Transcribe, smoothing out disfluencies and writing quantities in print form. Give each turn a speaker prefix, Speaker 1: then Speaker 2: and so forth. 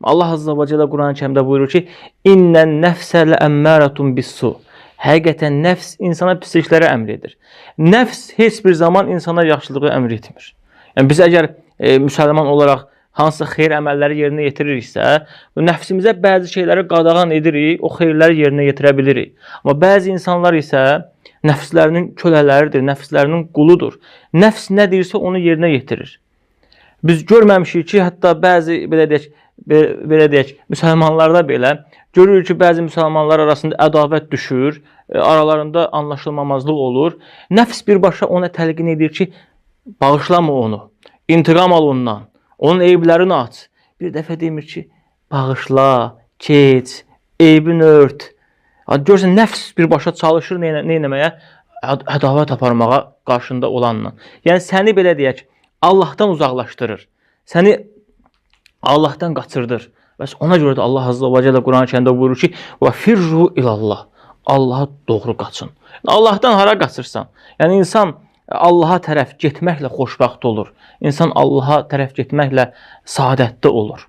Speaker 1: Allah Azza və Cəllə Quran-ı Kərimdə buyurur ki, İnnən nəfsə ləəmmərətun bis-su. Həqiqətən nəfs insana pisliklərə əmr edir. Nəfs heç bir zaman insana yaxşılığı əmr etmir. Yəni biz əgər müsəlman olaraq hansısa xeyir əməlləri yerinə yetiririksə, nəfsimizə bəzi şeyləri qadağan edirik, o xeyirləri yerinə yetirə bilirik. Amma bəzi insanlar isə nəfslərinin kölələridir, nəfslərinin quludur. Nəfs nə deyirsə onu yerinə yetirir. Biz görməmişik ki, hətta bəzi belə deyək, müsəlmanlarda belə görürük ki, bəzi müsəlmanlar arasında ədavət düşür, aralarında anlaşılmamazlıq olur. Nəfs birbaşa ona təlqin edir ki, bağışlama onu, intiqam al ondan, onun eyblərini aç. Bir dəfə demir ki, bağışla, keç, eybini ört. Görürsən, nəfs birbaşa çalışır nə etməyə? Ədavət aparmağa qarşında olanla. Yəni, səni belə deyək, Allahdan uzaqlaşdırır. Səni Allahdan qaçırdır. Bəs ona görə də Allah Azza və Cəllə Quran-ı Kərimdə buyurur ki, və firru ilallah. Allaha doğru qaçın. Allahdan hara qaçırsan? Yəni, insan Allaha tərəf getməklə xoşbəxt olur. İnsan Allaha tərəf getməklə saadətli olur.